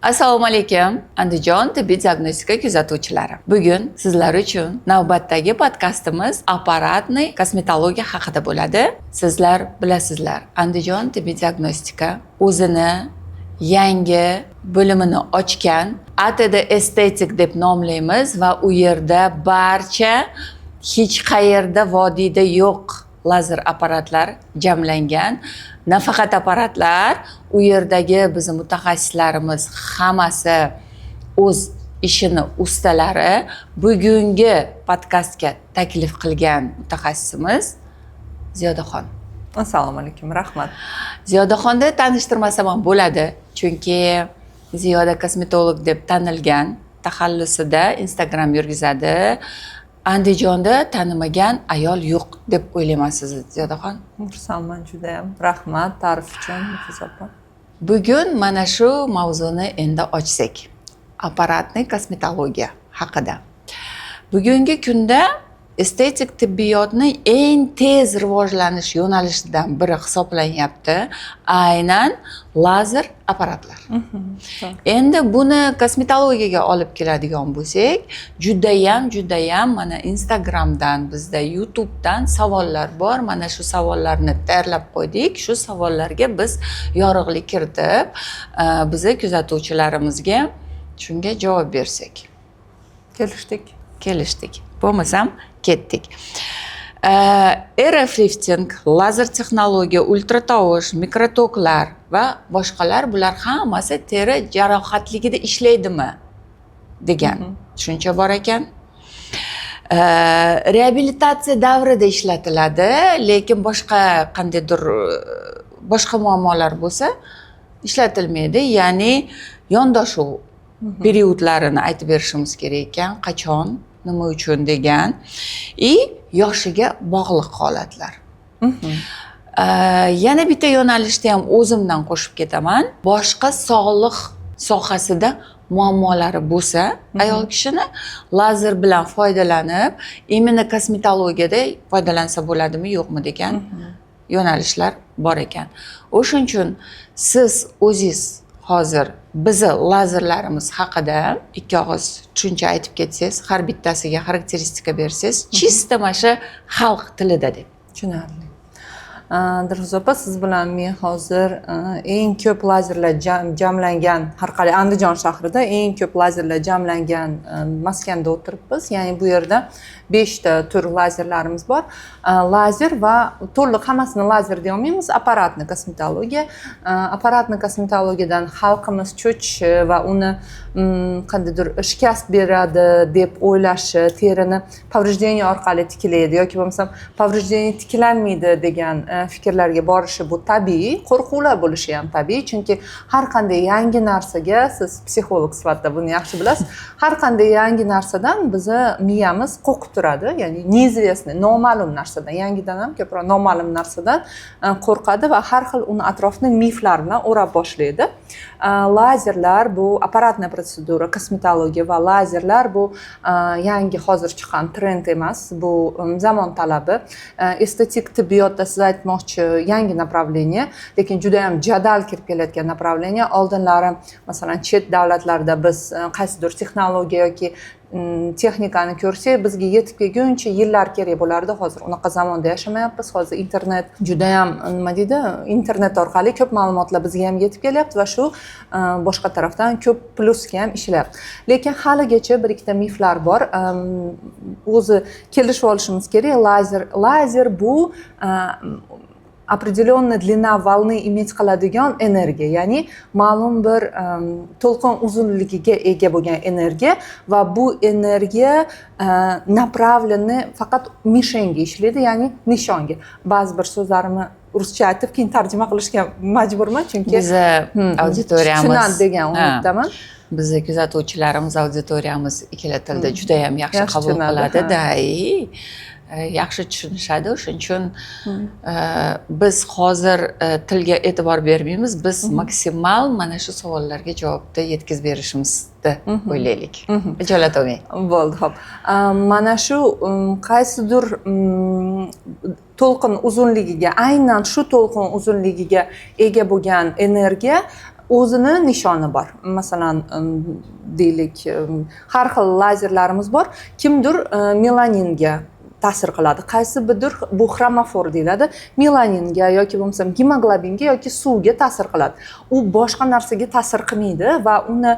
Assalomu alaykum, Andijon tibbiy diagnostika kuzatuvchilari. Bugun sizlar uchun navbatdagi podkastimiz apparatniy kosmetologiya haqida bo'ladi. Sizlar bilasizlar, Andijon tibbiy diagnostika o'zini yangi bo'limini ochgan, ATD estetik deb nomlaymiz va u yerda barcha hech qayerda vodiyda yo'q lazer apparatlar jamlangan. Nafaqat apparatlar, u yerdagi bizning mutaxassislarimiz hammasi o'z ishini ustalari. Bugungi podkastga taklif qilgan mutaxassisimiz Ziyodaxon. Assalomu alaykum, rahmat. Ziyodaxonni tanishtirmasam ham bo'ladi, chunki Ziyoda kosmetolog deb tanilgan, taxallusida Instagram yurgizadi. Andijonda tanimagan ayol yo'q deb o'ylaymansiz, Ziyodaxon? Xursandman juda ham. Rahmat ta'rif uchun, Nafisa opa. Bugun mana shu mavzuni endi ochsak. Apparatniy kosmetologiya haqida. Bugungi kunda estetik tibbiyotning eng tez rivojlanish yo'nalishidan biri hisoblanyapti. Aynan lazer apparatlar. Endi buni kosmetologiyaga olib keladigan bo'lsak, judayam mana Instagramdan, bizda YouTubedan savollar bor. Mana shu savollarni tayyorlab qo'ydik. Shu savollarga biz yorug'lik kiritib, bizni kuzatuvchilarimizga shunga javob bersak. Kelishdik. Bo'lmasam ketdik. RF lifting, lazer texnologiya, ultratovush, mikrotoklar va boshqalar, bular hammasi teri jarohatligida ishlaydimi degan tushuncha bor ekan. Reabilitatsiya davrida ishlatiladi, lekin boshqa muammolar bo'lsa ishlatilmaydi. Ya'ni yondashuv periodlarini aytib berishimiz kerak ekan, qachon, nima uchun degan, yoshiga bog'liq holatlar. Yana bitta yo'nalishda ham o'zimdan qo'shib ketaman. Boshqa sog'liq sohasida muammolari bo'lsa, ayol kishini lazer bilan foydalanib, imенно kosmetologiyada foydalansa bo'ladimi, yo'qmi degan yo'nalishlar bor ekan. O'shuning uchun siz o'zingiz hozir bizni lazerlarimiz haqida ikki og'iz tushuncha aytib ketsangiz, har bittasiga xarakteristika bersangiz, chista mana shu xalq tilida deb. Tushunarli. Dilfuza opa, siz bilan men hozir eng ko'p lazerlar jamlangan, har qalay Andijon shahrida eng ko'p lazerlar jamlangan maskanda o'tiribmiz. Ya'ni bu yerda 5 ta tur lazerlarimiz bor. Lazer va to'liq hammasini lazer deya olmaymiz, apparatniy kosmetologiya. Apparatniy kosmetologiyadan xalqimiz cho'chishi va uni qandaydir shikast beradi deb o'ylashi, terini повреждение orqali tiklaydi yoki bo'lmasam повреждение tiklanmaydi degan fikrlarga borishi bu tabiiy, qo'rquvlar bo'lishi ham tabiiy, chunki har qanday yangi narsaga, siz psixolog sifatida buni yaxshi bilasiz, har qanday yangi narsadan bizni miyamiz qo'rqib turadi, ya'ni neizvestniy, noma'lum narsadan, yangidan ham ko'proq noma'lum narsadan qo'rqadi va har xil uni atrofini miflar bilan o'rab boshlaydi. Lazerlar bu apparatniy protsedura, kosmetologiya va lazerlar bu yangi hozir chiqqan trend emas, bu zamon talabi. Estetik tibbiyotda siz aytmoqchi yangi направление, lekin juda ham jadal kirib kelayotgan направление. Oldinlari masalan chet davlatlarda biz qaysidir texnologiya yoki texnikani ko'rsak, bizga yetib kelguncha yillar kerak bo'lardi. Hozir unaqa zamonda yashamayapmiz. Hozir internet juda ham internet orqali ko'p ma'lumotlar bizga ham yetib kelyapti va shu boshqa tarafdan ko'p plusga ham ishlayapti. Lekin haligacha bir ikkita miflar bor. O'zi kelishib olishimiz kerak. Lazer bu определенная длина волны imet qiladigan energiya, ya'ni ma'lum bir to'lqin uzunligiga ega bo'lgan energiya va bu energiya направленный faqat mishenga ishlaydi, ya'ni nishonga. Ba'zi bir so'zlarimni ruscha aytib keyin tarjima qilishga majburman, chunki bizni auditoriyamiz tushunadi degan umiddaman. Bizni kuzatuvchilarimiz, auditoriyamiz ikkala tilda juda ham yaxshi qabul qiladi-da. Yaxshi tushunishadi. Shuning uchun biz hozir tilga e'tibor bermaymiz. Biz maksimal mana shu savollarga javobni yetkazib berishimizni o'ylaylik. Ijolat olmang. Bo'ldi, xo'p. Mana shu qaysidir to'lqin uzunligiga, aynan shu to'lqin uzunligiga ega bo'lgan energiya o'zini nishoni bor. Masalan, deylik, har xil lazerlarimiz bor. Kimdir melaninga ta'sir qiladi. Qaysi biridir bu xromofor deyiladi. Melaninga yoki bo'lmasam gemoglobinga yoki suvga ta'sir qiladi. U boshqa narsaga ta'sir qilmaydi va uni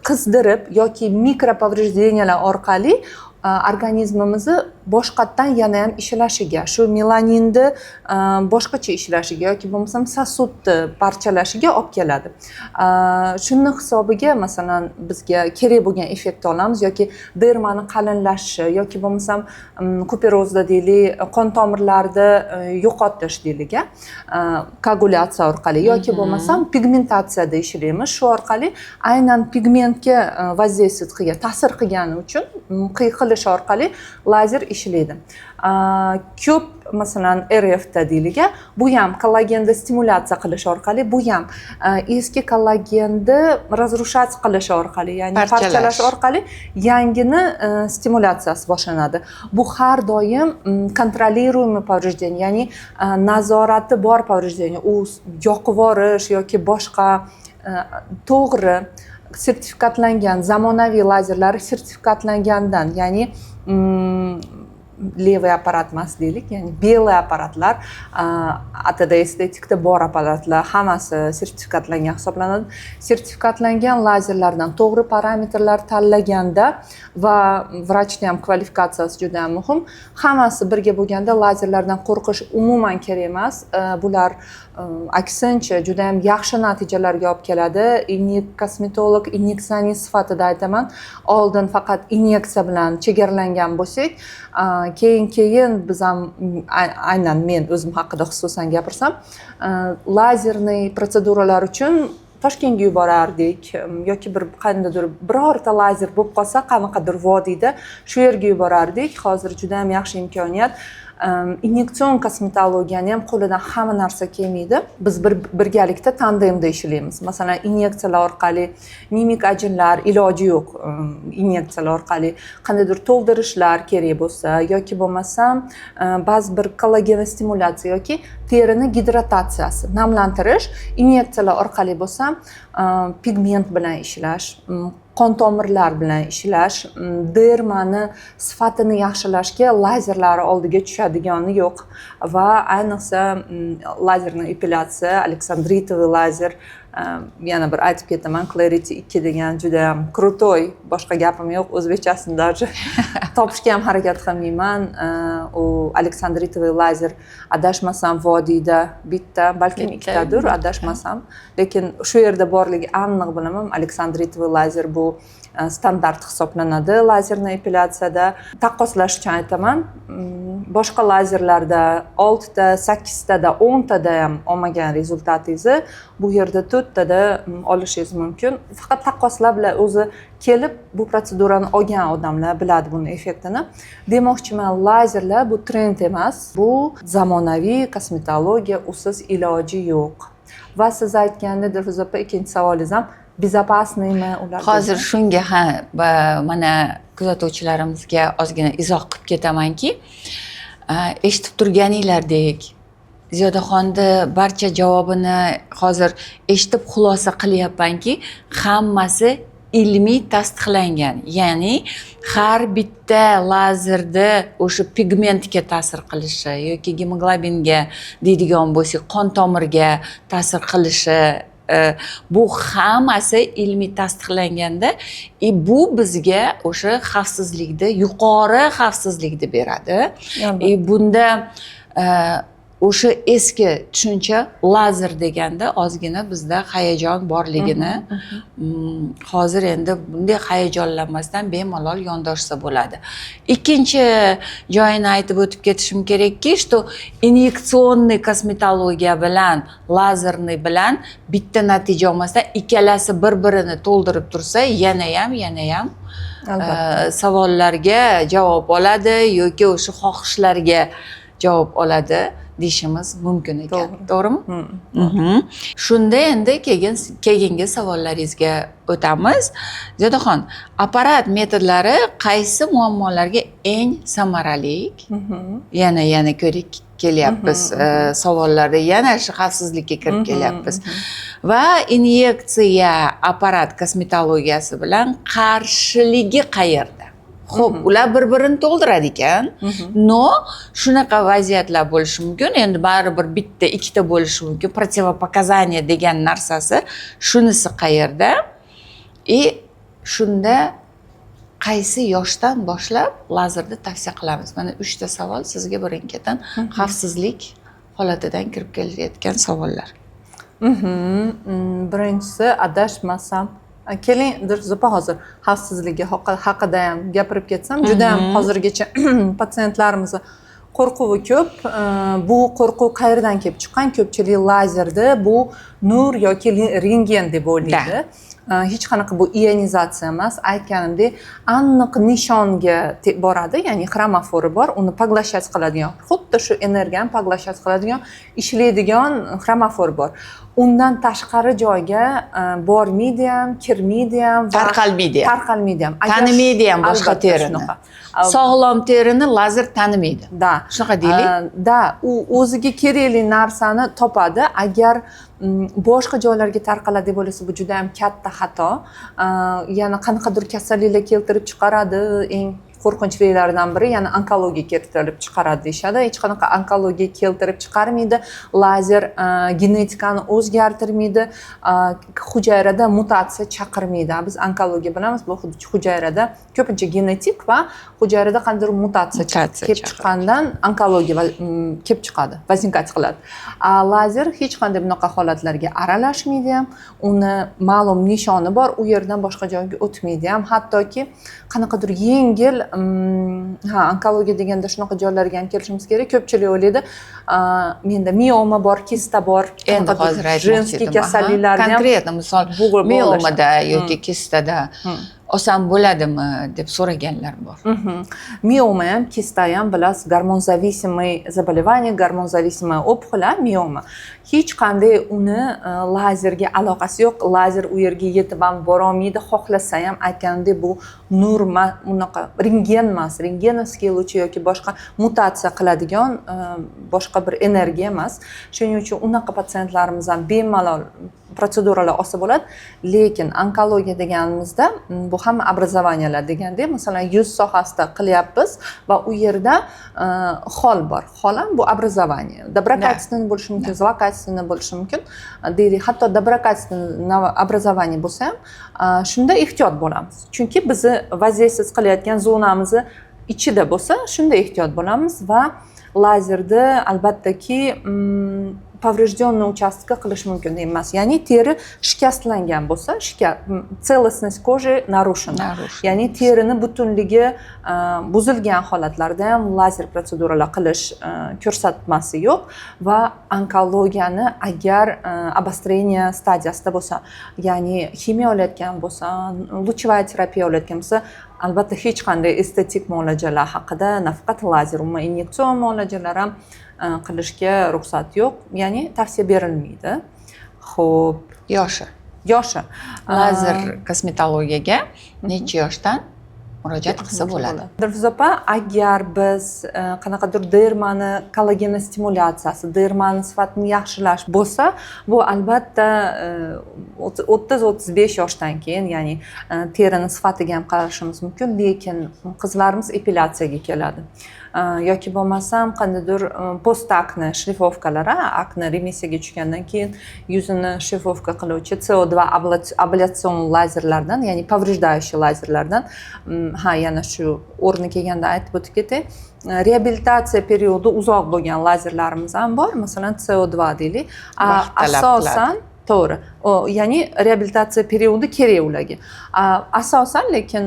qizdirib yoki mikropovrеждениялар orqali organizmimizni boshqatdan yana ham ishlashiga, shu melaninni boshqacha ishlashiga yoki bo'lmasam sosudni parchalashiga olib keladi. Shuni hisobiga masalan bizga kerak bo'lgan effektni olamiz yoki dermani qalinlashishi yoki bo'lmasam kuperozda deylik, qon tomirlarida yo'qotish deylik, koagulyatsiya orqali yoki bo'lmasam pigmentatsiyada ishlaymiz. Shu orqali aynan pigmentga воздействовать qilgan, ta'sir qilgani uchun qilish orqali lazer ishlaydi. Ko'p masalan RF da deylik, bu ham kollagenni stimulyatsiya qilish orqali, bu ham eski kollagenni разрушать qilish orqali, ya'ni parchalash orqali yangini stimulyatsiyasi boshlanadi. Bu har doim kontrolируемый повреждение, ya'ni nazorati bor повреждение. U yoqib yuborish yoki boshqa to'g'ri sertifikatlangan zamonaviy lazerlar sertifikatlangandan, ya'ni levый apparat emas deylik, ya'ni belый apparatlar, atada estetikda bor apparatlar hammasi sertifikatlangan hisoblanadi. Sertifikatlangan lazerlardan to'g'ri parametrlar tanlaganda va vrachning ham kvalifikatsiyasi juda muhim. Hammasi birga bo'lganda lazerlardan qo'rqish umuman kerak emas. Bular aksincha juda ham yaxshi natijalarga olib keladi. Kosmetolog inyeksiyonist sifatida aytaman. Oldin faqat inyeksiya bilan chegaralangan bo'lsak, keyin biz ham aynan men o'zim haqida xususan gapirsam, lazerniy protseduralar uchun Toshkentga yuborardik yoki bir qandaydir birorta lazer bo'lib qolsa, qanaqadir vodiyda shu yerga yuborardik. Hozir juda ham yaxshi imkoniyat. Inyektsion kosmetologiyani ham qo'lidan hamma narsa kelmaydi. Biz birgalikda tandemda ishlaymiz. Masalan, inyeksiyalar orqali mimik ajinlar iloji yo'q. Inyeksiyalar orqali qandaydir to'ldirishlar kerak bo'lsa yoki bo'lmasam ba'zi bir kollagen stimulyatsiya yoki terini gidratatsiyasi, namlantirish, inyeksiyalar orqali bo'lsa pigment bilan ishlash, qon tomirlar bilan ishlash, dermani sifatini yaxshilashga lazerlar oldiga tushadigani yo'q va ayniqsa lazerni epilyatsiya, Aleksandritovoy lazer, yana bir aytib ketaman, Clarity 2 degan juda ham krutoy, boshqa gapim yo'q, o'zbekchasini даже topishga ham harakat qilmayman. U Aleksandritovoy lazer adashmasam vodiyda bitta, balkim ikkitadir, adashmasam, lekin shu yerda borligi aniq bilaman. Aleksandritovoy lazer bu standart hisoblanadi lazerni epilyatsiyada. Taqqoslash uchun aytaman, boshqa lazerlarda 6 ta, 8 ta da, 10 ta da ham olmagan rezultatingizni bu yerda 4 ta da olishingiz mumkin. Faqat taqqoslab bilan o'zi kelib bu protsedurani olgan odamlar biladi buni effektini. Demoqchiman, lazerlar bu trend emas, bu zamonaviy kosmetologiya, usiz iloji yo'q. Va siz aytganda Dilfuza opa, ikkinchi savolingiz ham безопасныйmi ular? Hozir shunga mana kuzatuvchilarimizga ozgina izoh qilib ketamanki, eshitib turganinglardek, Ziyodaxonni barcha javobini hozir eshitib xulosa qilyapmanki, hammasi ilmiy tasdiqlangan. Ya'ni har bitta lazerda o'sha pigmentga ta'sir qilishi yoki gemoglobinga deydigan bo'lsak, qon tomirga ta'sir qilishi, bu hammasi ilmiy tasdiqlanganda, bu bizga o'sha xavfsizlikni, yuqori xavfsizlikni beradi. Bunda o'sha eski tushuncha lazer deganda ozgina bizda hayajon borligini, hozir endi bunday hayajonlanmasdan bemalol yondoshsa bo'ladi. Ikkinchi joyini aytib o'tib ketishim kerakki, что inyektsionniy kosmetologiya bilan lazerni bilan bitta natija olmasdan ikkalasi bir-birini to'ldirib tursa, yana ham savollarga javob oladi yoki o'sha xohishlarga javob oladi. deyishimiz mumkin ekan. To'g'ri. To'g'rimi? Shunda endi keyingi savollaringizga o'tamiz. Zodaxon, apparat metodlari qaysi muammolarga eng samarali? Yana ko'rik kelyapmiz savollarda, yana shu xavfsizlikka kirib kelyapmiz. Va inyeksiya apparat kosmetologiyasi bilan qarshiligi qayerda? Xo'p, ular bir-birini to'ldiradi ekan. No, shunaqa vaziyatlar bo'lishi mumkin. Endi baribir bitta, ikkita bo'lishi mumkin. Противопоказание degan narsasi shunisi qayerda? Shunda qaysi yoshdan boshlab lazerni tavsiya qilamiz? Mana 3 ta savol sizga birin-ketin xavfsizlik holatidan kirib kelayotgan savollar. Birinchisi, adashmasam, keling Dilfuza hozir xavfsizligi haqida ham gapirib ketsam, juda ham hozirgacha patsientlarimiz qo'rquvi ko'p. Bu qo'rquv qayerdan kelib chiqqan? Ko'pchilik lazerda bu nur yoki rentgen deb o'ylaydi. Hech qanaqa bu ionizatsiya emas. Aytganimdek, aniq nishonga boradi, ya'ni xromafori bor, uni поглощать qiladigan, xuddi shu energiyani поглощать qiladigan, ishlaydigan xromofor bor. Undan tashqari joyga bormaydi ham, kirmaydi ham, tarqalmaydi ham. Tanimaydi ham boshqa terini. Sog'lom terini lazer tanimaydi. Da. Shunaqa deylik. Da, u o'ziga kerakli narsani topadi. Agar boshqa joylarga tarqaladi deb o'ylasa, bu juda ham katta xato. Yana qanaqadir kasalliklar keltirib chiqaradi. Eng qo'rqinchlilardan biri yana onkologiya keltirib chiqaradi deyishadi. Hech qanaqa onkologiya keltirib chiqarmaydi. Lazer genetikani o'zgartirmaydi. Hujayrada mutatsiya chaqirmaydi. Biz onkologiya bilamiz, bu hujayrada ko'pincha genetik va hujayrada qanday mutatsiya kelib chiqqandan onkologiya kelib chiqadi, возникать qiladi. Lazer hech qanday bunaqa holatlarga aralashmaydi ham. Uni ma'lum nishoni bor, u yerdan boshqa joyga o'tmaydi ham. Hattoki qanaqadir yengil onkologiya deganda shunaqa joylarga ham kelishimiz kerak. Ko'pchilik o'ylaydi, menda mioma bor, kista bor. Endi hozir jenskiy kasalliklarga konkret misol miomada yoki kistada oson bo'ladimi deb so'raganlar bor. Mioma ham, kista ham bilasiz, gormon зависимый заболевание, gormon зависимая опухоль, mioma. Hech qanday uni lazerga aloqasi yo'q. Lazer u yerga yetib ham bora olmaydi, xohlasa ham. Aytgandek, bu nur unaqa rentgen emas, rentgenovskiy lучи yoki boshqa mutatsiya qiladigan boshqa bir energiya emas. Shuning uchun unaqa patsientlarimiz ham bemalol protseduralar olsa bo'ladi. Lekin onkologiya deganimizda bu hamma образованиялар deganda, masalan, yuz sohasida qilyapmiz va u yerda xol bor. Xol ham bu образование. Доброкачественный bo'lishi mumkin, злокачественный bo'lishi mumkin. Deylik, hatto доброкачественный образование bo'lsa ham shunda ehtiyot bo'lamiz. Chunki bizni воздействие qilayotgan zonamizni ichida bo'lsa, shunda ehtiyot bo'lamiz va lazerda albattaki поврежденный участка qilish mumkin emas. Ya'ni teri shikastlangan bo'lsa, целостность кожи нарушена. Ya'ni terining butunligi buzilgan holatlarda ham lazer protseduralar qilish ko'rsatmasi yo'q va onkologiyani agar обострение stadiyasida bo'lsa, ya'ni ximiya olayotgan bo'lsa, лучевая terapiya olayotgan bo'lsa, albatta hech qanday estetik muolajalar haqida, nafaqat lazer, umuman inyektsion muolajalar ham qilishga ruxsat yo'q, ya'ni tavsiya berilmaydi. Xo'p, yoshi lazer kosmetologiyaga necha yoshdan murojaat qilsa bo'ladi? Dilfuza opa, agar biz qanaqadir dermani kollagen stimulyatsiyasi, dermani sifatini yaxshilash bo'lsa, bu albatta 30-35 yoshdan keyin, ya'ni terini sifatiga ham qarashimiz mumkin, lekin qizlarimiz epilyatsiyaga keladi. Yoki bo'lmasam qandaydir post-akne shlifovkalar, akne remissiyaga tushgandan keyin yuzini shlifovka qiluvchi CO2 ablyatsion lazerlardan, ya'ni повреждающий lazerlardan, yana shu o'rni kelganda aytib o'tib ketay, reabilitatsiya periodi uzoq bo'lgan lazerlarimiz ham bor. Masalan, CO2 deylik. to'g'ri. Ya'ni reabilitatsiya periodi kerak ularga. Asosan lekin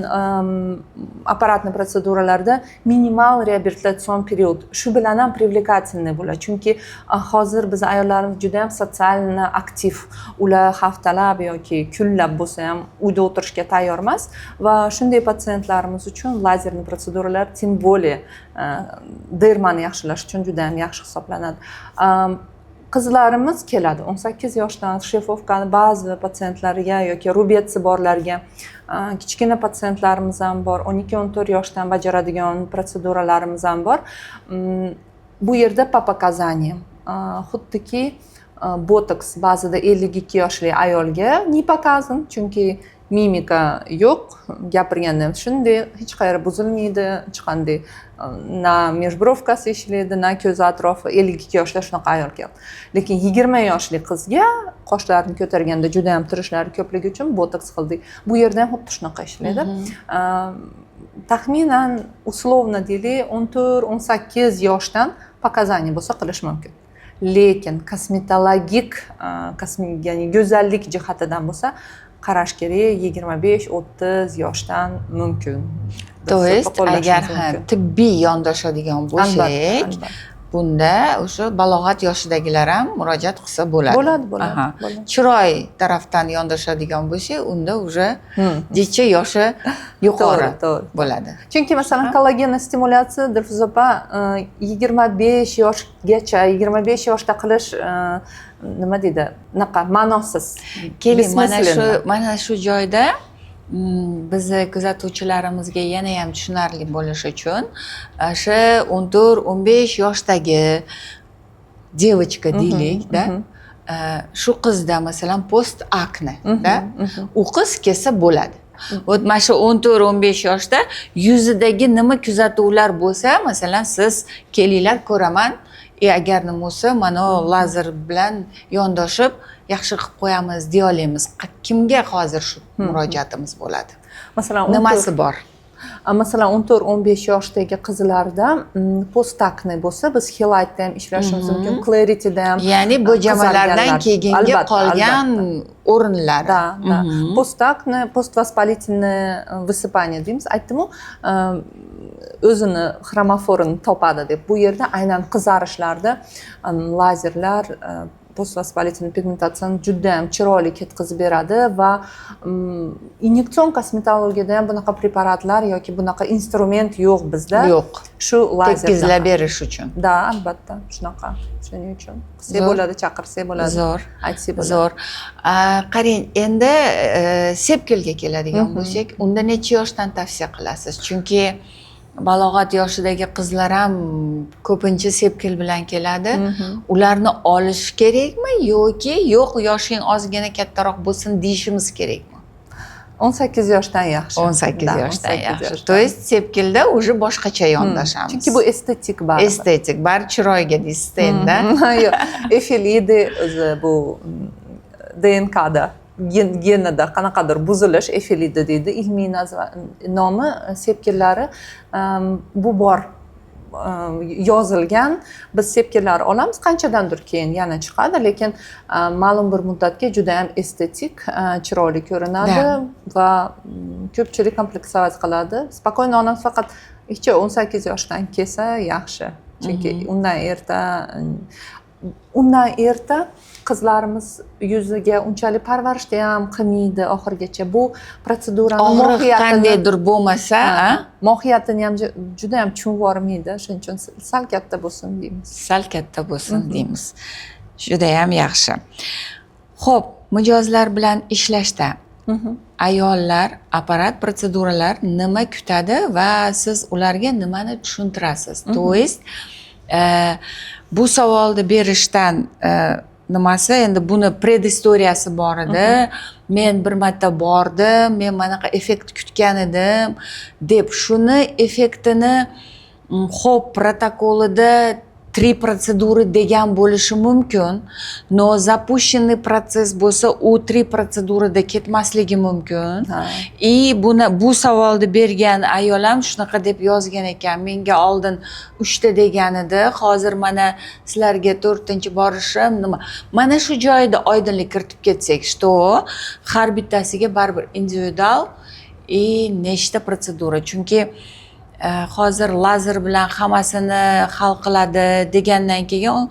apparatni protseduralarda minimal reabilitatsion period shu bilan ham привлекательный bo'ladi. Chunki hozir biz ayollarimiz juda ham sotsialni aktiv. Ular haftalab yoki kunlab bo'lsa ham uyda o'tirishga tayyor emas va shunday patsientlarimiz uchun lazerli protseduralar tim более dermani yaxshilash uchun juda ham yaxshi hisoblanadi. Qizlarimiz keladi 18 yoshdan shefovkani ba'zi patsientlariga yoki rubetsi borlarga, kichkina patsientlarimiz ham bor, 12-14 yoshdan bajaradigan protseduralarimiz ham bor. Bu yerda по показаниям, xuddiki botoks ba'zida 52 yoshli ayolga не показан, chunki mimika yo'q, gapirganda shunday hech qayeri buzilmaydi, hech qanday na межбровкасы ishlaydi, na ko'z atrofi. 52 yoshda shunaqa ayol keldi. Lekin 20 yoshli qizga qoshlarini ko'targanda juda ham tirishlari ko'pligi uchun botoks qildik. Bu yerda ham xuddi shunaqa ishlaydi. Taxminan условно deylik 14-18 yoshdan показания bo'lsa qilish mumkin. Lekin kosmetologik, ya'ni go'zallik jihatidan bo'lsa qarash kerak 25-30 yoshdan mumkin. To есть agar tibbiy yondashadigan bo'lsak, bunda o'sha balog'at yoshidagilar ham murojaat qilsa bo'ladi. Bo'ladi. Chiroy tarafdan yondashadigan bo'lsak, unda уже necha yoshi yuqori bo'ladi. Chunki masalan kollagen stimulyatsiya Dilfuza opa 25 yoshgacha, 25 yoshda qilish nima deydi? Naqa ma'nosiz. Keling, mana shu joyda bizni kuzatuvchilarimizga yana ham tushunarli bo'lishi uchun o'sha 14-15 yoshdagi девочка deylik-da, shu qizda masalan post akne da, u qiz kelsa bo'ladi. Mana shu 14-15 yoshda yuzidagi nima kuzatuvlar bo'lsa, masalan siz kelinglar ko'raman, agar nima bo'lsa mana lazer bilan yondashib yaxshi qilib qo'yamiz deya olamiz. Kimga hozir shu murojaatimiz bo'ladi? Masalan, nimasi bor? Masalan 14-15 yoshdagi qizlarda post akne bo'lsa, biz highlightda ham ishlashimiz mumkin, clarityda ham. Ya'ni bo'jamalardan keyingi qolgan o'rinlar. Da. Post akne, post воспалительное высыпание deymiz. Aytdim-ku, o'zini xromoforini topadi deb. Bu yerda aynan qizarishlarda lazerlar post-vоспалительный pigmentatsiyani juda ham chiroyli ketkazib beradi va inyektsion kosmetologiyada ham bunaqa preparatlar yoki bunaqa instrument yo'q bizda. Yo'q. Shu lazerdan tekkizlab berish uchun. Da, albatta, shunaqa. Shuning uchun qilsak bo'ladi, chaqirsak bo'ladi. Zo'r. Aytsak bo'ladi. Zo'r. Qarang, endi sepkilga keladigan bo'lsak, unda necha yoshdan tavsiya qilasiz? Chunki balog'at yoshidagi qizlar ham ko'pincha sepkil bilan keladi. Ularni olish kerakmi yoki yo'q, yoshing ozgina kattaroq bo'lsin deyishimiz kerakmi? 18 yoshdan yaxshi. 18 yoshdan yaxshi. To есть sepkilda уже boshqacha yondashamiz. Chunki bu estetik baribir. Estetik, bari chiroyga deysiz endi. Yo'q, efilidi o'zi bu DNKda genida qanaqadir buzilish, efilidi deydi, ilmiy nomi, sepkillari bu bor yozilgan. Biz sepkillar olamiz, qanchadandir keyin yana chiqadi, lekin ma'lum bir muddatga juda ham estetik, chiroyli ko'rinadi va ko'pchilik kompleksovat qiladi. Spokойно olamiz, faqat 18 yoshdan kelsa yaxshi. Chunki undan erta qizlarimiz yuziga unchalik parvarishda ham qilmaydi oxirgacha. Bu protseduraning mohiyatini qandaydir bo'lmasa, mohiyatini ham juda ham tushunib olmaydi. Shuning uchun sal katta bo'lsin deymiz. Sal katta bo'lsin deymiz. Juda ham yaxshi. Xo'p, mijozlar bilan ishlashda ayollar, apparat protseduralar nima kutadi va siz ularga nimani tushuntirasiz? To есть bu savolni berishdan nimasi, endi buni predistoriyasi bor edi. Men bir marta bordim, men manaqa effekt kutgan edim deb shuni effektini xo'p protokolida 3 protsedura degan bo'lishi mumkin, но запущенный protsess bo'lsa u 3 protsedurada ketmasligi mumkin. И bu savolni bergan ayol ham shunaqa deb yozgan ekan, menga oldin 3 ta degan edi, hozir mana sizlarga 4-chi borishim nima. Mana shu joyda oydinlik kiritib ketsak, что har bittasiga baribir individual nechta protsedura, chunki hozir lazer bilan hammasini hal qiladi degandan keyin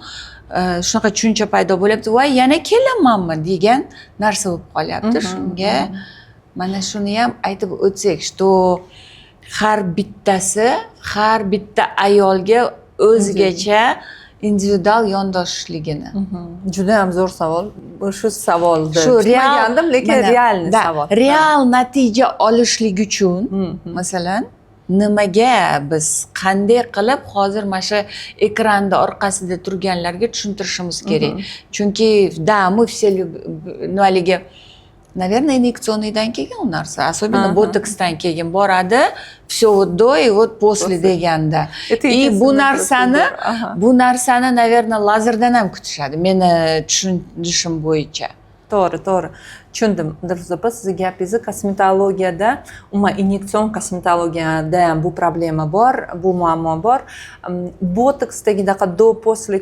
shunaqa tushuncha paydo bo'lyapti, voy yana kelamanmi degan narsa bo'lib qolyapti. Shunga mana shuni ham aytib o'tsak, что har bitta ayolga o'zgacha individual yondoshishligini. Juda ham zo'r savol. Shu savolni kutmagandim, lekin real savol. Real natija olishlik uchun, masalan, nimaga biz qanday qilib hozir mana shu ekranda orqasida turganlarga tushuntirishimiz kerak. Chunki мы все nimaligi, наверное, инъекционныйdan keyin u narsa, особенно botoksdan keyin boradi, все вот до и вот после deganda. И bu narsani наверное, lazerdan ham kutishadi. Meni tushunishim bo'yicha. To'g'ri. Tushundim. Dilfuza opa, sizni gapingizni kosmetologiyada, umuman inyektsion kosmetologiyada ham bu problema bor, bu muammo bor. Botoksdagidaqa do после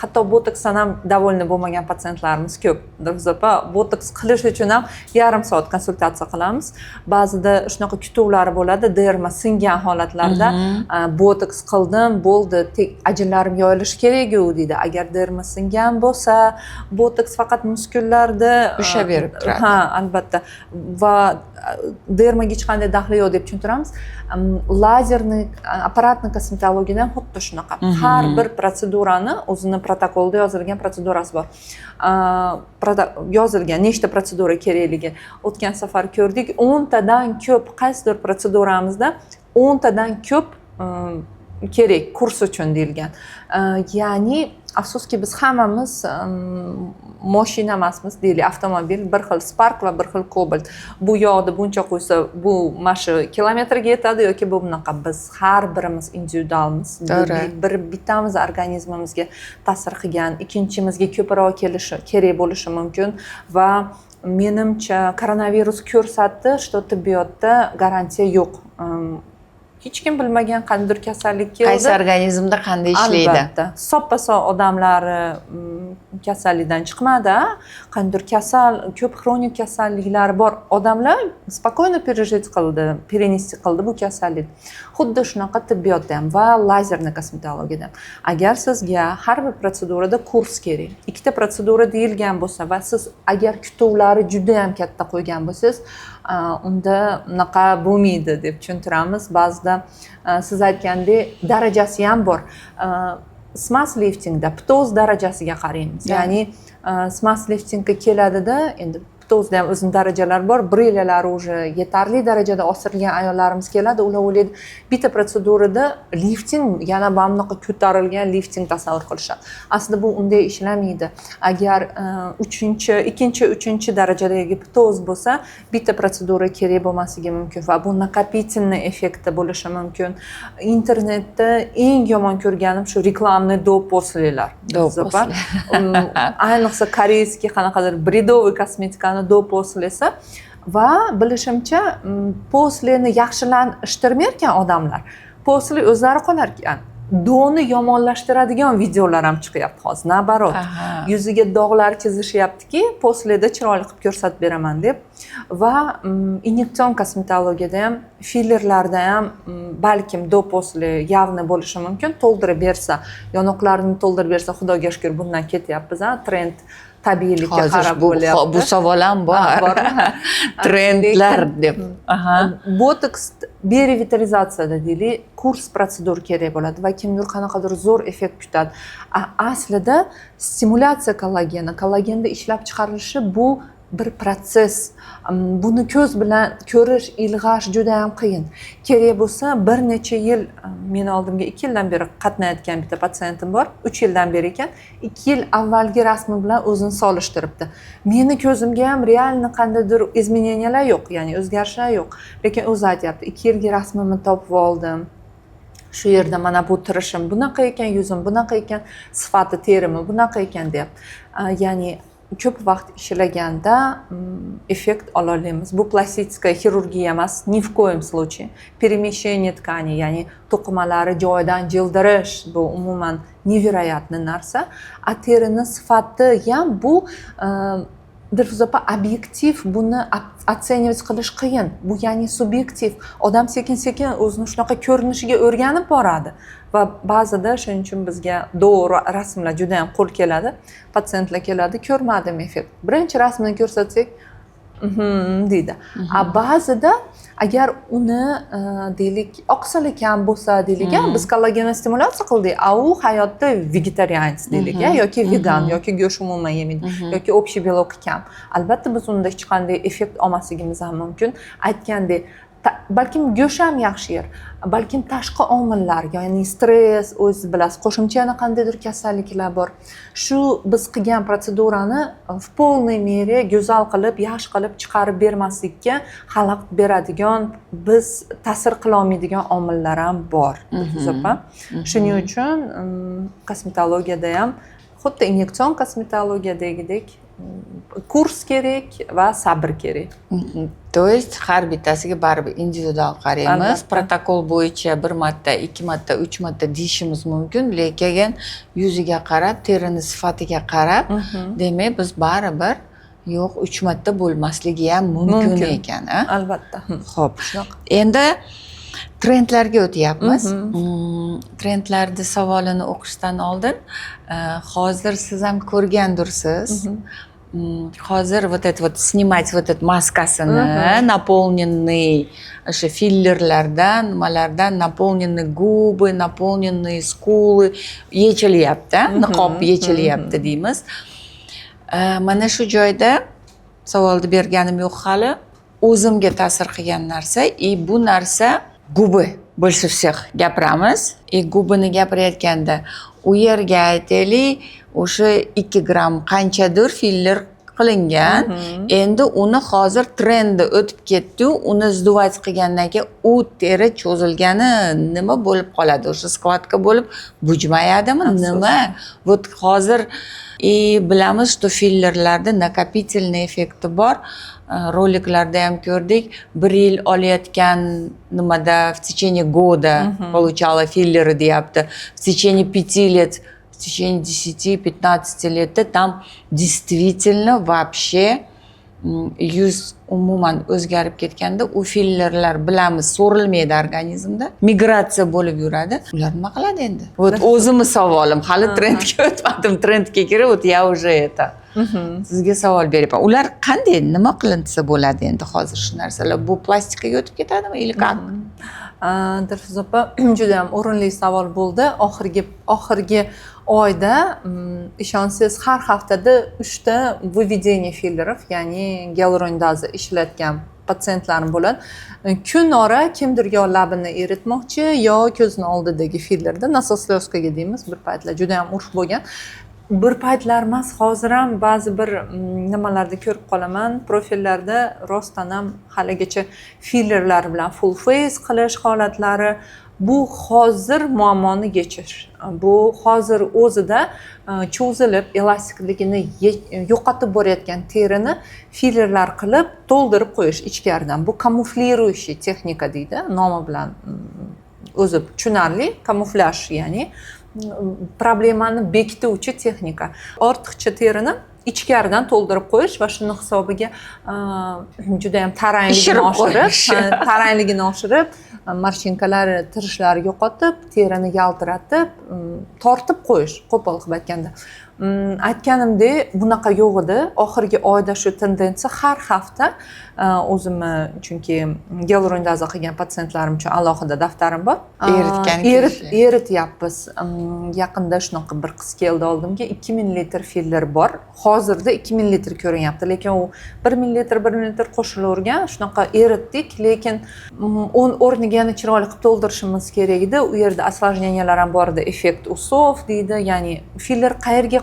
hatto botoksdan ham довольны bo'lmagan patsientlarimiz ko'p. Dilfuza opa, botoks qilish uchun ham yarim soat konsultatsiya qilamiz. Ba'zida shunaqa kutuvlari bo'ladi, derma singan holatlarda botoks qildim, bo'ldi, ajinlarim yoyilishi kerak-ku deydi. Agar derma singan bo'lsa, botoks faqat muskullarda ushlab berib turadi. Ha, albatta. Va dermaga hech qanday daxli yo'q deb tushuntiramiz. Lazerni, apparatni kosmetologiyada ham xuddi shunaqa. Har bir protsedurani o'zini protokolda yozilgan protsedurasi bor. Yozilgan nechta protsedura kerakligi. O'tgan safar ko'rdik, 10 tadan ko'p qaysidir proseduramizda 10 tadan ko'p kerak kurs uchun deyilgan. Ya'ni afsuski biz hammamiz mashina emasmiz, deylik, avtomobil, bir xil Spark va bir xil Cobalt. Bu yog'ni buncha qo'ysa, bu mashi kilometrga yetadi yoki bu bunaqa. Biz har birimiz individualmiz. Bittamiz organizmimizga ta'sir qilgan, ikkinchimizga ko'proq kelishi kerak bo'lishi mumkin va menimcha koronavirus ko'rsatdi, что tibbiyotda garantiya yo'q. Hech kim bilmagan qanday kasallik keldi. Qaysi organizmda qanday ishlaydi? Albatta. Soppa-sog' odamlar kasallikdan chiqmadi, qanday kasal, ko'p xronik kasalliklar bor odamlar spokойно перенести qildi bu kasallik. Xuddi shunaqa tibbiyotda ham va lazerni kosmetologiyada. Agar sizga har bir protsedurada kurs kerak, ikkita protsedura deyilgan bo'lsa va siz agar kutuvlari juda ham katta qo'ygan bo'lsangiz, unda unaqa bo'lmaydi deb tushuntiramiz. Ba'zida siz aytgandek darajasi ham bor. Smas liftingda ptoz darajasiga qaraymiz. Ya'ni smas liftingga keladida, endi ptozda ham o'zining darajalari bor. Brillalari уже yetarli darajada osilgan ayollarimiz keladi. Ular o'ylaydi, bitta protsedurada lifting, yana bunaqa ko'tarilgan lifting tasavvur qilishadi. Aslida bu unday ishlamaydi. Agar ikkinchi, uchinchi darajadagi ptoz bo'lsa, bitta protsedura kerak bo'lmasligi mumkin va bu накопительный effekti bo'lishi mumkin. Internetda eng yomon ko'rganim shu reklamni do poslelar. Ayniqsa koreyskiy qanaqadir bredovый kosmetikani do poslesi va bilishimcha posleni yaxshilashtirmayotgan odamlar posli o'zlari qolar ekan. Doni yomonlashtiradigan videolar ham chiqyapti hozir. Nabarot. Yuziga dog'lar chizishyaptiki, posleda chiroyli qilib ko'rsatib beraman deb. Va inyektsion kosmetologiyada ham, fillerlarda ham balkim do posli явно bo'lishi mumkin. To'ldirib bersa, yonoqlarini to'ldirib bersa, xudoga shukr bundan ketyapmiz, trend tabiiylikka qarab bo'lyapti. Bu savol ham bor. Trendlar deb. Botoks berevitalizatsiyada deylik, kurs prosedur kerak bo'ladi va kimdir qanaqadir zo'r effekt kutadi. Aslida stimulyatsiya kollagenda ishlab chiqarilishi bu bir proses. Buni ko'z bilan ko'rish, ilg'ash juda ham qiyin. Kerak bo'lsa bir necha yil, men oldimga 2 yildan beri qatnayotgan bitta patsientim bor, 3 yildan beri ekan, 2 yil avvalgi rasmi bilan o'zini solishtiribdi. Meni ko'zimga ham realni qandaydir izmeneniyalar yo'q, ya'ni o'zgarishlar yo'q. Lekin o'zi aytayapti, 2 yilgi rasmimni topib oldim. shu yerda mana bu tirishim bunaqa ekan, yuzim bunaqa ekan, sifati terimi bunaqa ekan deb. Ya'ni ko'p vaqt ishlaganda effekt ola olamiz. Bu plastik xirurgiya emas, ni в коем случае. Перемещение ткани, ya'ni to'qimalari joyidan jildirish bu umuman neveroятный narsa. A terini sifati ham bu Dilfuza obyektiv, buni оценивать qilish qiyin. Bu ya'ni subyektiv. Odam sekin-sekin o'zini shunaqa ko'rinishiga o'rganib boradi va ba'zida shuning uchun bizga to'g'ri rasmlar juda ham qo'l keladi. Patsientlar keladi, ko'rmadim effekt. Birinchi rasmni ko'rsatsak, deydi. Ba'zida agar uni deylik oqsili kam bo'lsa, deylik, biz kollagen stimulyatsiya qildik, u hayotda vegetarianец deylik, yoki vegan, yoki go'sht umuman yemaydi, yoki общий белок kam. Albatta biz unda hech qanday effekt olmasligimiz ham mumkin. Aytgandek, balkim go'sht ham yaxshi yer, balkim tashqi omillar, ya'ni stress, o'zingiz bilasiz, qo'shimcha yana qandaydir kasalliklar bor. Shu biz qilgan protsedurani в полной мере go'zal qilib, yaxshi qilib chiqarib bermaslikka xalaqit beradigan, biz ta'sir qila olmaydigan omillar ham bor. Shuning uchun kosmetologiyada ham xuddi inyektsion kosmetologiyadagidek kurs kerak va sabr kerak. То есть har bittasiga baribir individual qaraymiz. Protokol bo'yicha 1 marta, 2 marta, 3 marta deyishimiz mumkin, lekin yuziga qarab, terini sifatiga qarab, demak biz baribir yo'q 3 marta bo'lmasligi ham mumkin ekan, Albatta. Xo'p. Endi trendlarga o'tyapmiz. Trendlarni savolini o'qishdan oldin, hozir siz ham ko'rgandursiz. Hozir вот это вот снимать вот этот maskasini наполненный o'sha fillerlardan, nimalardan naполненный губы, naполненный skулы yechilyapti, niqob yechilyapti deymiz. Mana shu joyda savolni berganim yo'q hali. O'zimga ta'sir qilgan narsa, bu narsa gubi. Больше всех gapiramiz. Gubini gapirayotganda u yerga aytaylik, o'sha 2 gram qanchadir filler qilingan. Endi uni hozir trendi o'tib ketdi, uni sduvать qilgandan keyin u teri cho'zilgani nima bo'lib qoladi? O'sha skladka bo'lib bujmayadimi? Nima? Вот hozir bilamiz, что fillerlarda накопительный effekti bor. Roliklarda ham ko'rdik, 1 yil olayotgan nimada в течение года получала филлеры deyapti. В течение 5 лет, в течение 10-15 лет там действительно вообще yuz umuman o'zgarib ketganda u fillerlar bilamiz so'rilmaydi organizmda, migratsiya bo'lib yuradi. Ular nima qiladi endi? Вот o'zimning savolim, hali trendga o'tmadim, trendga kirib я уже это. Sizga savol beryapman. Ular qanday, nima qilinsa bo'ladi endi hozir shu narsalar? Bu plastikaga o'tib ketadimi или как? Dilfuza opa, juda ham o'rinli savol bo'ldi. Oxirgi oyda ishonsiz har haftada 3 ta выведение fillerов, ya'ni gialurondazni ishlatgan patsientlarim bo'ladi. Kun ora kimdir yo labini eritmoqchi, yo ko'zini oldidagi fillerda nasoslyoskaga deymiz, bir paytlar juda ham urf bo'lgan. Bir paytlar emas, hozir ham ba'zi bir nimalarda ko'rib qolaman, profillarda rostdan ham haligacha fillerlar bilan full face qilish holatlari. Bu hozir muammoni yechish. Bu hozir o'zida cho'zilib, elastikligini yo'qotib borayotgan terini fillerlar qilib to'ldirib qo'yish ichkaridan. Bu kamufliruющий texnika deydi, nomi bilan o'zi tushunarli, kamuflyaj, ya'ni problemani bekituvchi texnika. Ortiqcha terini ichkaridan to'ldirib qo'yish va shuni hisobiga juda ham tarangligini oshirib, marshinkalar, tirishlar yo'qotib, terini yaltiratib, tortib qo'yish, qo'pol qilib aytganda. Aytganimdek, bunaqa yo'q edi. Oxirgi oyda shu tendensiya har hafta o'zimni, chunki gialurondaza qilgan patsientlarim uchun alohida daftarim bor. Erityapmiz. Yaqinda shunaqa bir qiz keldi oldimga, 2000 litr filler bor. Hozirda 2000 litr ko'rinyapti, lekin u 1000 litr qo'shilavergan. Shunaqa eritdik, lekin o'rniga yana chiroyli qilib to'ldirishimiz kerak edi. U yerda осложнениялар ham bor edi, effekt usov deydi, ya'ni filler qayerga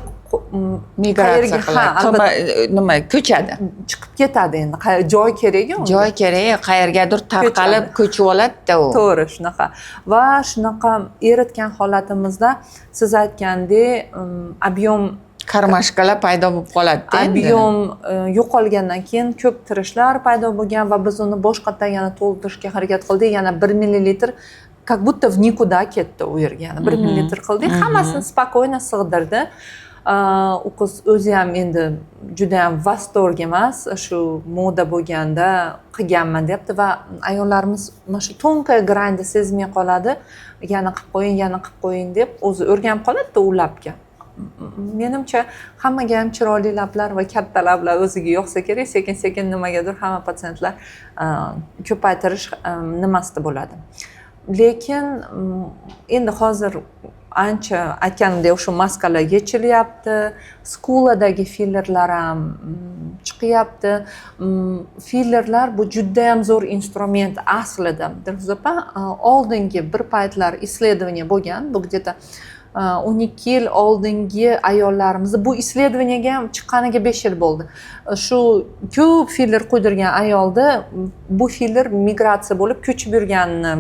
migratsiya albatta qiladi nima ko'chadi chiqib ketadi endi joy kerak unga. joy kerak qayergadir tarqalib ko'chib oladida u to'g'ri shunaqa va shunaqa eritgan holatimizda siz aytgandek объем karmashkalar paydo bo'lib qoladida endi объем yo'qolgandan keyin ko'p tirishlar paydo bo'lgan va biz uni boshqatdan yana to'ldirishga harakat qildik yana 1 millilitr как будто в никуда ketdi u yerga yana 1 millilitr qildik hammasini спокойно sig'dirdi. U qiz o'zi ham endi juda ham восторг emas shu moda bo'lganda qilganman deyapti va ayollarimiz mana shu tonkay grandi sezmay qoladi yana qilib qo'ying deb o'zi o'rganib qoladida u labga. Menimcha hammaga ham chiroyli lablar va katta lablar o'ziga yoqsa kerak sekin sekin nimagadir hamma patsientlar ko'paytirish nimasida bo'ladi. Lekin endi hozir ancha aytganimdek o'sha maskalar yechilyapti, skuladagi fillerlar ham chiqyapti. Fillerlar bu juda ham zo'r instrument aslida. Dilfuza opa, oldingi bir paytlar исследование bo'lgan, bu где-то 12 yil oldingi ayollarimizni bu исследованиеga ham chiqqaniga 5 yil bo'ldi. Shu ko'p filler quydirgan ayolda bu filler migratsiya bo'lib ko'chib yurganini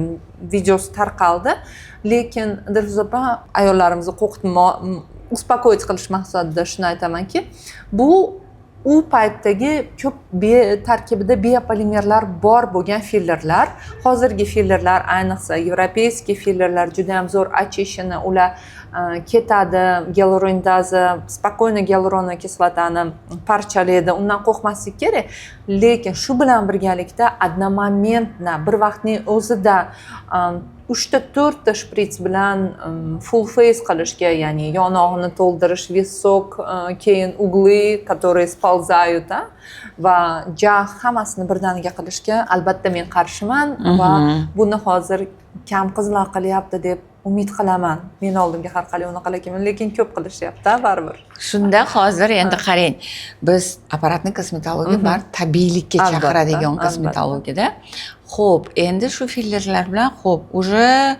videosi tarqaldi. Lekin Dilfuza opa ayollarimizni uspokоить qilish maqsadida shuni aytamanki, bu u paytdagi ko'p tarkibida biopolimerlar bor bo'lgan fillerlar. Hozirgi fillerlar, ayniqsa yevropeyskiy fillerlar juda ham zo'r очищенный, ular ketadi, gialurondaza, spokойно gyaluronokiy kislotani parchalaydi, undan qo'rqmaslik kerak. Lekin shu bilan birgalikda одномоментно bir vaqtning o'zida 3-4 ta shprits bilan full face qilishga, ya'ni yonog'ini to'ldirish, висок, keyin ugli, которые сползают, va jag hammasini birdaniga qilishga albatta men qarshiman va buni hozir kam qizlar qilyapti deb umid qilaman. Men oldimga har qalay unaqa qilaman, lekin ko'p qilishyapti baribir. Shunda hozir endi qarang, biz apparatni kosmetologiya bar tabiiylikka chaqiradigan kosmetologiyada. Xo'p, endi shu fillerlar bilan уже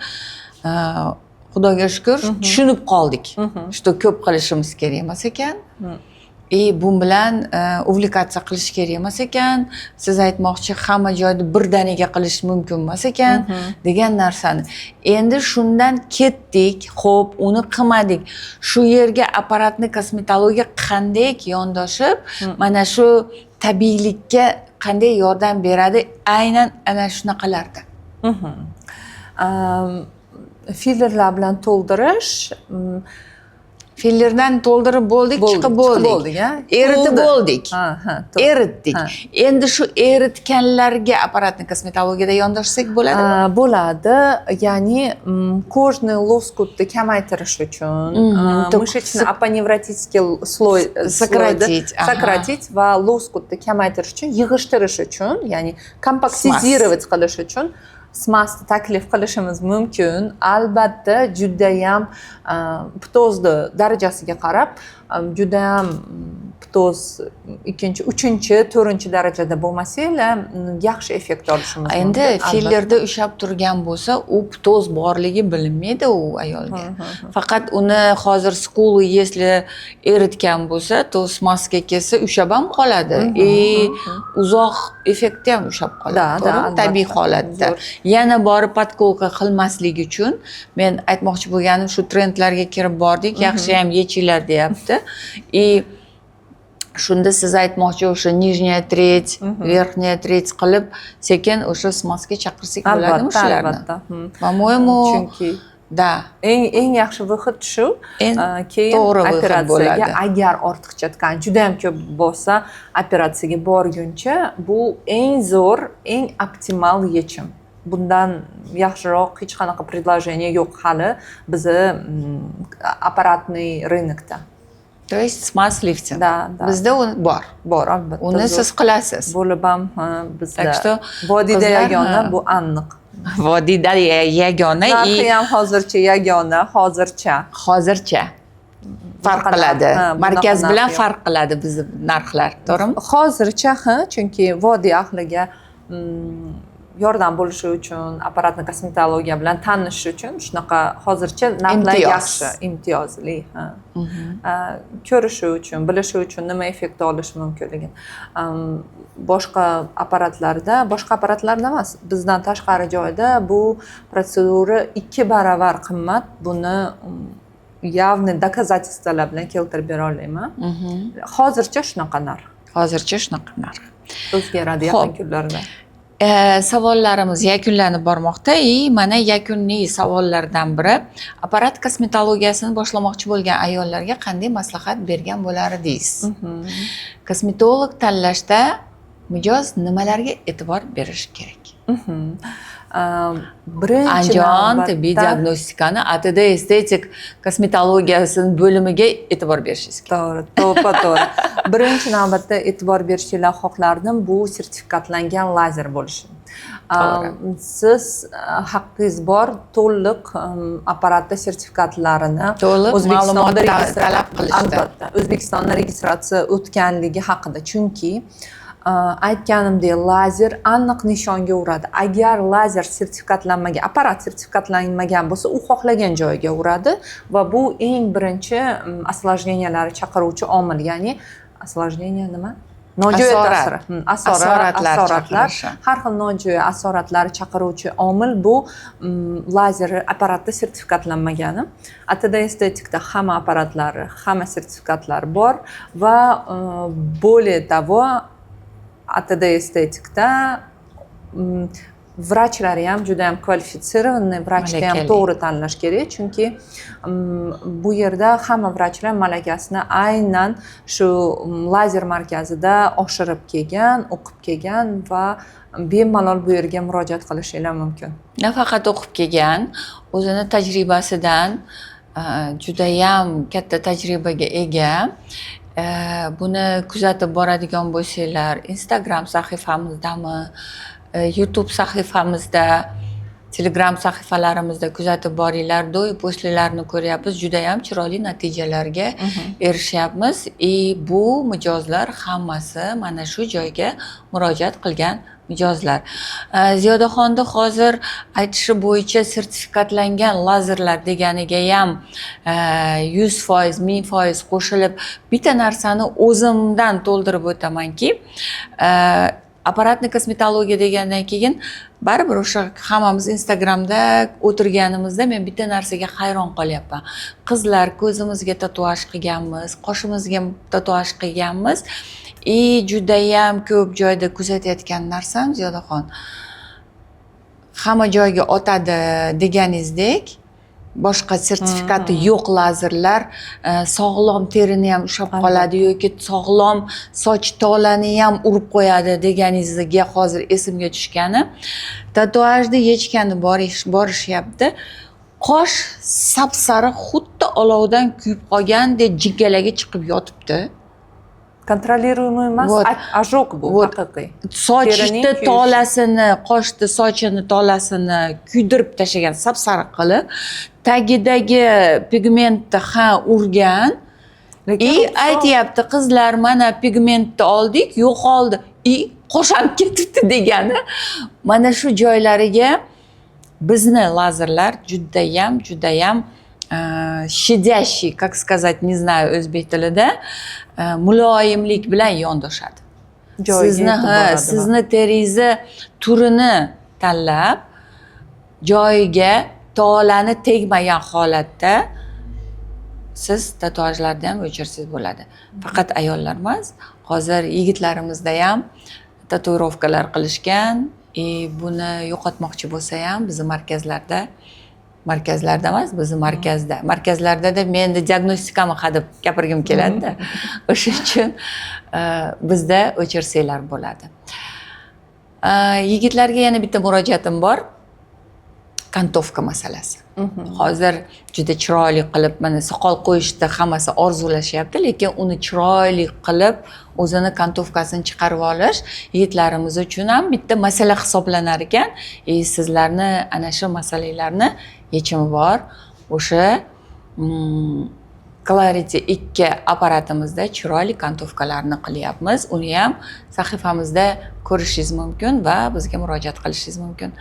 xudoga shukr tushunib qoldik. Что ko'p qilishimiz kerak emas ekan. Bu bilan uvlikatsiya qilish kerak emas ekan. Siz aytmoqchi hamma joyda birdaniga qilish mumkin emas ekan degan narsani. Endi shundan ketdik, xo'p, uni qilmadik. Shu yerga apparatni kosmetologiya qanday yondoshib, mana shu tabiiylikka qanday yordam beradi? Aynan ana shunaqalarda. Fillerlar bilan to'ldirish fillerdan to'ldirib bo'ldik, chiqib bo'ldik. Eritib bo'ldik. Eritdik. Endi shu eritganlarga apparatni kosmetologiyada yondoshsak bo'ladi? Bo'ladi. Ya'ni kojniy loskutni kamaytirish uchun, мышечный aponevrotikskiy sloy sokratить va loskutni kamaytirish uchun, yig'ishtirish uchun, ya'ni kompaktizировать qilish uchun smasni taklif qilishimiz mumkin. Albatta juda ham ptozni darajasiga qarab juda ham ptoz 2, 3, 4 darajada bo'lmasa-ham yaxshi effekt olishimiz mumkin. Endi fillerda ushlab turgan bo'lsa, u ptoz borligi bilinmaydi u ayolga. Faqat uni hozir skuli если eritgan bo'lsa, to smaska kelsa ushlab ham qoladi. Uzoq effektda ham ushlab qoladi. Tabiiy holatda. Yana borib podkolka qilmaslik uchun men aytmoqchi bo'lganim shu trendlarga kirib bordik, yaxshi ham yechinglar deyapti. Shunda siz aytmoqchi o'sha nijniya tretь, verxniya tretь qilib sekin o'sha smaska chaqirsak bo'ladimi shularni? Albatta. По-моему, chunki da. Eng yaxshi vaqt shu. Keyin operatsiyaga agar ortiqcha tkan juda ham ko'p bo'lsa, operatsiyaga borguncha bu eng zo'r, eng optimal yechim. Bundan yaxshiroq hech qanaqa предложение yo'q hali bizni apparatniy rynokda. То есть smas lifting. Da. Bizda bor albatta. Uni siz qilasiz. Bo'lib ham bizda. Так что vodiyda yagona bu aniq. Vodiyda yagona narxi ham hozircha yagona, hozircha. Farq qiladi. Markaz bilan farq qiladi bizning narxlar, to'g'rimi? Hozircha chunki vodiy ahliga yordam bo'lishi uchun, apparatni kosmetologiya bilan tanishi uchun shunaqa hozircha narxlar Imtiyoz. yaxshi, imtiyozli. Ko'rishi uchun, bilishi uchun nima effektni olishi mumkinligini. Boshqa apparatlarda emas, bizdan tashqari joyda bu protsedura 2 baravar qimmat. Buni явный доказательствоlar bilan keltirib bera olmayman. Hozircha shunaqa narx. Hozircha shunaqa narx. O'zgaradi yaqin kunlarda. Savollarimiz yakunlanib bormoqda. Mana yakuniy savollardan biri, apparat kosmetologiyasini boshlamoqchi bo'lgan ayollarga qanday maslahat bergan bo'lar edingiz? Kosmetolog tanlashda mijoz nimalarga e'tibor berish kerak? Birinchi Andijon tibbiy diagnostikani ATD estetik kosmetologiyasini bo'limiga e'tibor berishingiz kerak. To'g'ri. Birinchi navbatda e'tibor berishinglarni xohlardim bu sertifikatlangan lazer bo'lishi. Siz haqqingiz bor, to'liq apparatda sertifikatlarini O'zbekistonda talab qilishdi. Albatta, O'zbekistonda registratsiya o'tganligi haqida, chunki aytganimdek lazer aniq nishonga uradi. Agar lazer sertifikatlanmagan, apparat sertifikatlanmagan bo'lsa, u xohlagan joyiga uradi va bu eng birinchi осложнениялар chaqiruvchi omil, ya'ni осложнение nima? Nojo'ya ta'sir, asoratlar, har xil nojo'ya asoratlar chaqiruvchi omil bu lazer apparatda sertifikatlanmagani. ATD estetikda hamma apparatlari, hamma sertifikatlari bor va более того ATD estetikda vrachlari ham juda ham kvalifitsirованный, vrachni ham to'g'ri tanlash kerak, chunki bu yerda hamma vrachlar malakasini aynan shu lazer markazida oshirib kelgan, o'qib kelgan va bemalol bu yerga murojaat qilishinglar mumkin. Nafaqat o'qib kelgan, o'zini tajribasidan juda ham katta tajribaga ega. Buni kuzatib boradigan bo'lsanglar, Instagram sahifamizdami, YouTube sahifamizda, Telegram sahifalarimizda kuzatib boringlar. Do'y postlarni ko'ryapmiz, juda ham chiroyli natijalarga erishyapmiz. Bu mijozlar hammasi mana shu joyga murojaat qilgan mijozlar. Ziyodaxonni hozir aytishi bo'yicha sertifikatlangan lazerlar deganiga ham 100%, 1000% qo'shilib bitta narsani o'zimdan to'ldirib o'tamanki, apparatni kosmetologiya degandan keyin baribir o'sha hammamiz Instagramda o'tirganimizda men bitta narsaga hayron qolyapman. Qizlar ko'zimizga tatuaj qilganmiz, qoshimizga tatuaj qilganmiz. Juda ham ko'p joyda kuzatayotgan narsam Ziyodaxon, hamma joyga o'tadi deganingizdek, boshqa sertifikati yo'q lazerlar sog'lom terini ham ushlab qoladi yoki sog'lom soch tolani ham urib qo'yadi deganingizga hozir esimga tushgani, tatuajni yechgani borishyapti. Qosh sapsariq xuddi olovdan kuyib qolgandek jiggalaga chiqib yotibdi. Kontrolируемый emas, ожог bu haqiqiy. Sochni tolasini, qoshni sochini tolasini kuydirib tashlagan, sapsariq qilib, tagidagi pigmentni urgan. Aytyapti, qizlar mana pigmentni oldik, yo'qoldi. Qo'shib ketibdi degani. Mana shu joylariga bizni lazerlar judayam щадящий, как сказать, не знаю, o'zbek tilida, muloyimlik bilan yondoshadi. Sizni teringizni turini tanlab, joyiga tolani tegmagan holatda siz tatuajlarni ham o'chirsangiz bo'ladi. Faqat ayollar emas, hozir yigitlarimizda ham tatuirovkalar qilishgan. Buni yo'qotmoqchi bo'lsa ham bizni markazlarda emas, bizni markazlarda menda diagnostikani hadeb gapirgim keladi-da. O'sha uchun bizda o'chirsanglar bo'ladi. Yigitlarga yana bitta murojaatim bor. Kantovka masalasi. Hozir juda chiroyli qilib mana soqol qo'yishda hammasi orzulashyapti, lekin uni chiroyli qilib o'zini kantovkasini chiqarib olish yigitlarimiz uchun ham bitta masala hisoblanar ekan. Sizlarni ana shu masalalarni yechimi bor. O'sha Clarity 2 apparatimizda chiroyli kantovkalarni qilyapmiz. Uni ham sahifamizda ko'rishingiz mumkin va bizga murojaat qilishingiz mumkin.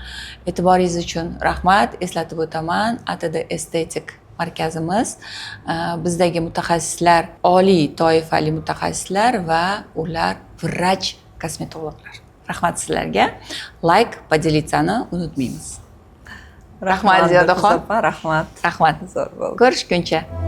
E'tiboringiz uchun rahmat. Eslatib o'taman, ATD Estetik markazimiz bizdagi mutaxassislar oliy toifali mutaxassislar va ular vrach kosmetologlar. Rahmat sizlarga. Like, podelitsani unutmaymiz. Rahmat Ziyodaxon. Rahmat. Rahmat. Zo'r bo'ldi. Ko'rishguncha.